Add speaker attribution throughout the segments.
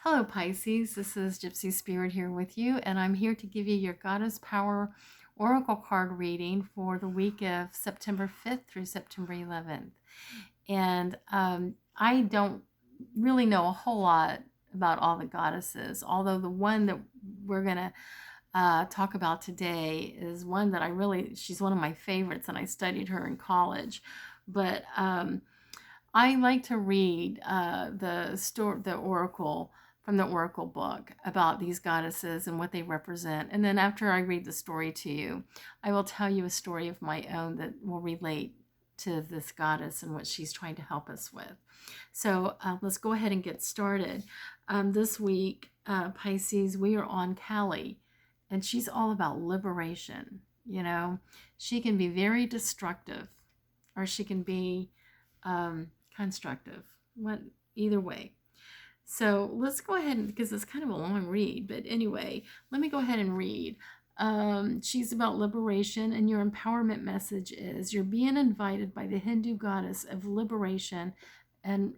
Speaker 1: Hello, Pisces. This is Gypsy Spirit here with you, and I'm here to give you your Goddess Power Oracle card reading for the week of September 5th through September 11th. And I don't really know a whole lot about all the goddesses, although the one that we're going to talk about today is one that she's one of my favorites, and I studied her in college. But I like to read the oracle from the oracle book about these goddesses and what they represent. And then after I read the story to you, I will tell you a story of my own that will relate to this goddess and what she's trying to help us with. So let's go ahead and get started. This week, Pisces, we are on Kali, and she's all about liberation. You know, she can be very destructive, or she can be constructive. Either way. So let's go ahead and, because it's kind of a long read, but anyway, let me go ahead and read. She's about liberation, and your empowerment message is you're being invited by the Hindu goddess of liberation and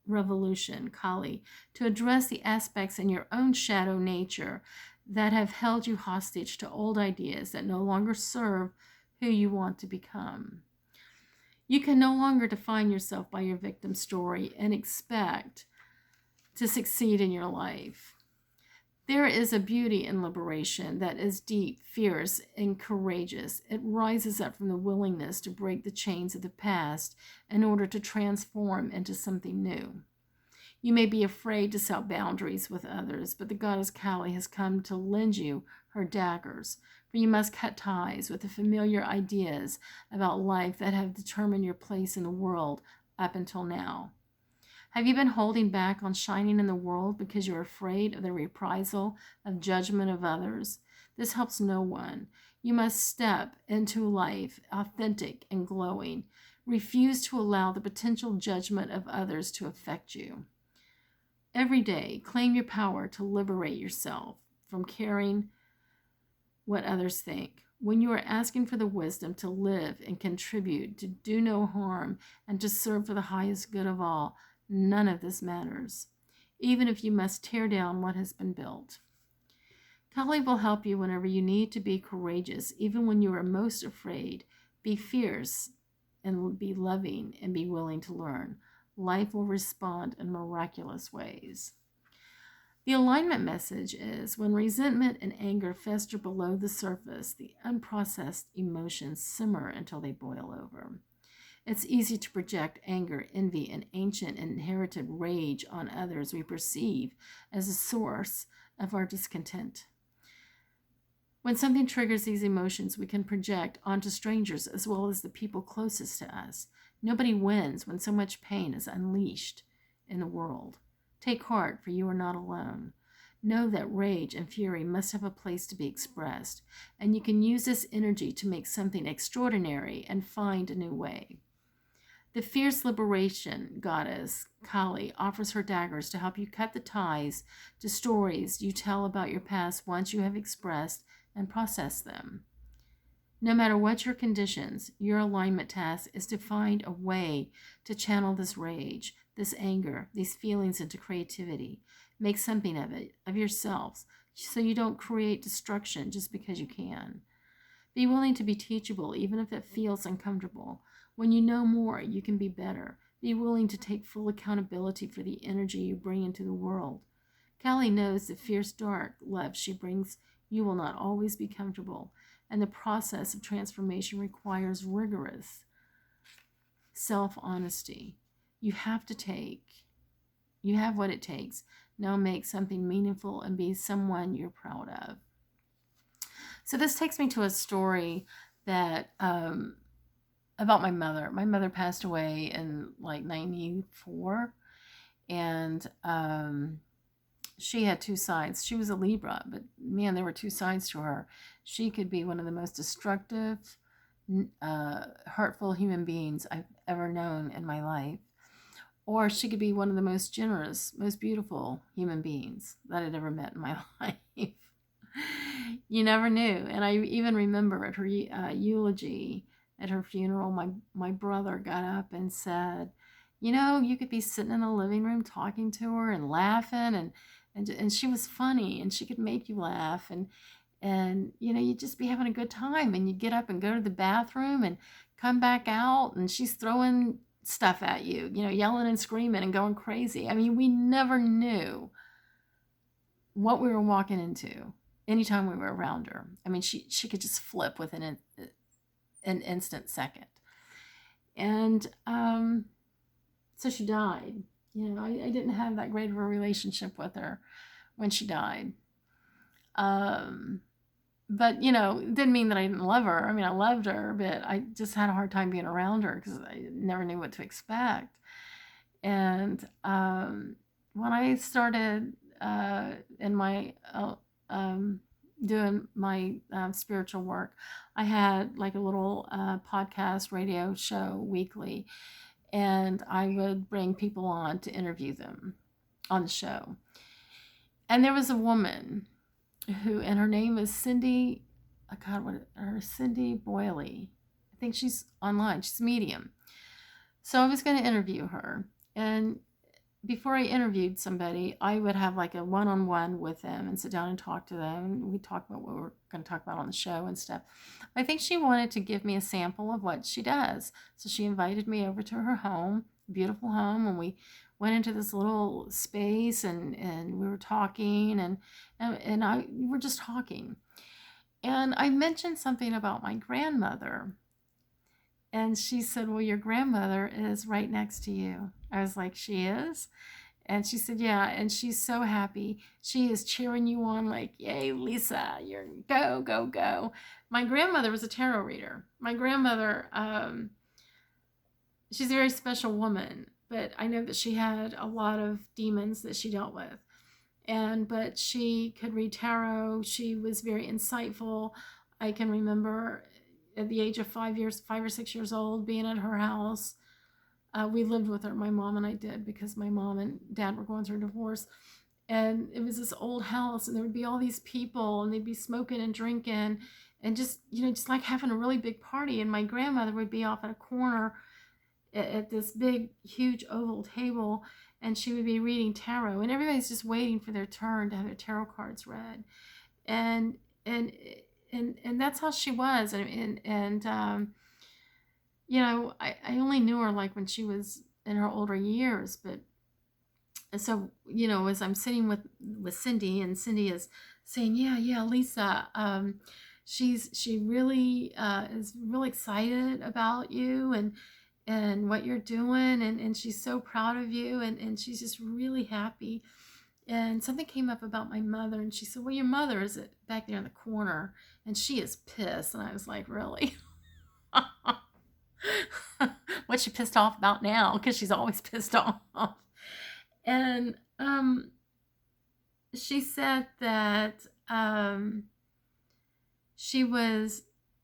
Speaker 1: revolution, Kali, to address the aspects in your own shadow nature that have held you hostage to old ideas that no longer serve who you want to become. You can no longer define yourself by your victim story and expect to succeed in your life. There is a beauty in liberation that is deep, fierce, and courageous. It rises up from the willingness to break the chains of the past in order to transform into something new. You may be afraid to set boundaries with others, but the goddess Kali has come to lend you her daggers, for you must cut ties with the familiar ideas about life that have determined your place in the world up until now. Have you been holding back on shining in the world because you're afraid of the reprisal of judgment of others? This helps no one. You must step into life authentic and glowing. Refuse to allow the potential judgment of others to affect you. Every day, claim your power to liberate yourself from caring what others think. When you are asking for the wisdom to live and contribute, to do no harm, and to serve for the highest good of all, none of this matters, even if you must tear down what has been built. Kali will help you whenever you need to be courageous, even when you are most afraid. Be fierce and be loving and be willing to learn. Life will respond in miraculous ways. The alignment message is when resentment and anger fester below the surface, the unprocessed emotions simmer until they boil over. It's easy to project anger, envy, and ancient inherited rage on others we perceive as a source of our discontent. When something triggers these emotions, we can project onto strangers as well as the people closest to us. Nobody wins when so much pain is unleashed in the world. Take heart, for you are not alone. Know that rage and fury must have a place to be expressed, and you can use this energy to make something extraordinary and find a new way. The fierce liberation goddess, Kali, offers her daggers to help you cut the ties to stories you tell about your past once you have expressed and processed them. No matter what your conditions, your alignment task is to find a way to channel this rage, this anger, these feelings into creativity. Make something of it, of yourselves, so you don't create destruction just because you can. Be willing to be teachable, even if it feels uncomfortable. When you know more, you can be better. Be willing to take full accountability for the energy you bring into the world. Kali knows the fierce dark love she brings you will not always be comfortable, and the process of transformation requires rigorous self-honesty. You have what it takes. Now make something meaningful and be someone you're proud of. So this takes me to a story that about my mother. My mother passed away in like 94, and she had two sides. She was a Libra, but man, there were two sides to her. She could be one of the most destructive, hurtful human beings I've ever known in my life. Or she could be one of the most generous, most beautiful human beings that I'd ever met in my life. You never knew. And I even remember at her eulogy, at her funeral, my brother got up and said, You could be sitting in the living room talking to her and laughing, and she was funny, and she could make you laugh, and you'd just be having a good time, and you'd get up and go to the bathroom and come back out, and she's throwing stuff at you, yelling and screaming and going crazy. I mean, we never knew what we were walking into anytime we were around her. I mean, she could just flip within an instant second. And so she died. I didn't have that great of a relationship with her when she died. But, it didn't mean that I didn't love her. I mean, I loved her, but I just had a hard time being around her because I never knew what to expect. And when I started in my doing my spiritual work, I had like a little podcast radio show weekly, and I would bring people on to interview them on the show. And there was a woman who, and her name is Cindy, Cindy Boyley. I think she's online. She's a medium. So I was going to interview her. And before I interviewed somebody, I would have like a one-on-one with them and sit down and talk to them. And we'd talk about what we're going to talk about on the show and stuff. I think she wanted to give me a sample of what she does. So she invited me over to her home, beautiful home, and we went into this little space, and we were talking, and we were just talking. And I mentioned something about my grandmother. And she said, well, your grandmother is right next to you. I was like, she is? And she said, yeah. And she's so happy. She is cheering you on like, yay, Lisa, you're go, go, go. My grandmother was a tarot reader. My grandmother, she's a very special woman, but I know that she had a lot of demons that she dealt with. But she could read tarot. She was very insightful. I can remember at the age of 5 or 6 years old, being at her house. We lived with her, my mom and I did, because my mom and dad were going through a divorce. And it was this old house, and there would be all these people, and they'd be smoking and drinking, and just like having a really big party. And my grandmother would be off in a corner at this big, huge oval table, and she would be reading tarot, and everybody's just waiting for their turn to have their tarot cards read. And that's how she was. I only knew her like when she was in her older years, but so as I'm sitting with Cindy, and Cindy is saying, yeah, Lisa, she really is really excited about you and what you're doing, and she's so proud of you, and she's just really happy. And something came up about my mother, and she said, well, your mother is back there in the corner, and she is pissed. And I was like, really? What's she pissed off about now? Because she's always pissed off. And she said that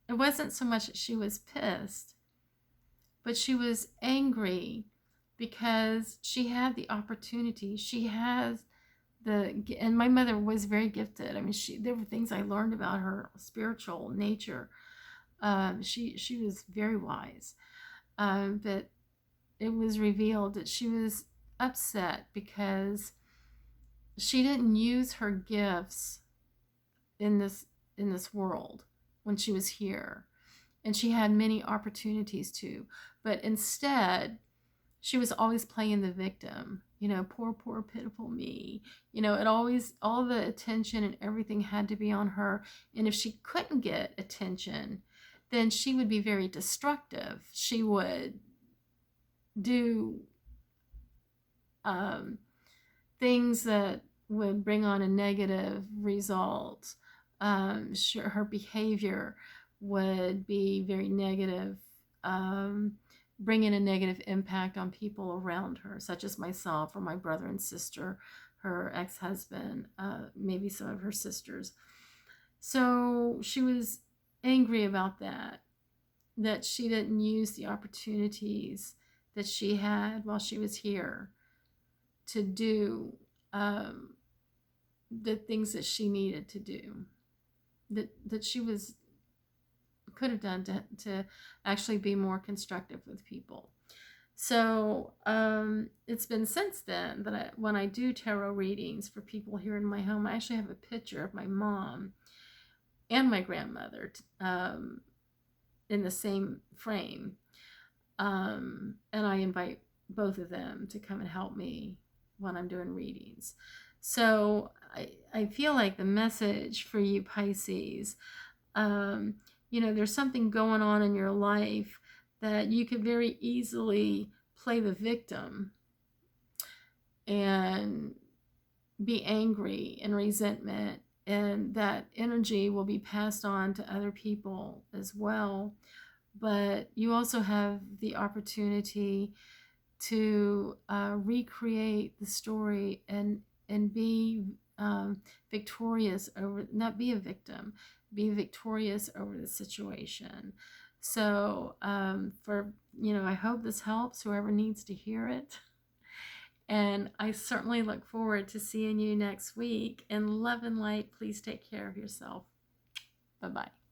Speaker 1: it wasn't so much that she was pissed, but she was angry because she had the opportunity. She has and my mother was very gifted. I mean, there were things I learned about her spiritual nature. She was very wise, but it was revealed that she was upset because she didn't use her gifts in this world when she was here, and she had many opportunities to, but instead she was always playing the victim. Poor pitiful me. All the attention and everything had to be on her. And if she couldn't get attention, then she would be very destructive. She would do things that would bring on a negative result. Her behavior would be very negative, bringing a negative impact on people around her, such as myself or my brother and sister, her ex-husband, maybe some of her sisters. So she was angry about that she didn't use the opportunities that she had while she was here to do the things that she needed to do, that she could have done to actually be more constructive with people. So it's been since then that when I do tarot readings for people here in my home, I actually have a picture of my mom and my grandmother in the same frame. And I invite both of them to come and help me when I'm doing readings. So I feel like the message for you Pisces, there's something going on in your life that you could very easily play the victim and be angry and resentment, and that energy will be passed on to other people as well. But you also have the opportunity to recreate the story and be victorious over, not be a victim, be victorious over the situation. So I hope this helps whoever needs to hear it. And I certainly look forward to seeing you next week. And love and light, please take care of yourself. Bye-bye.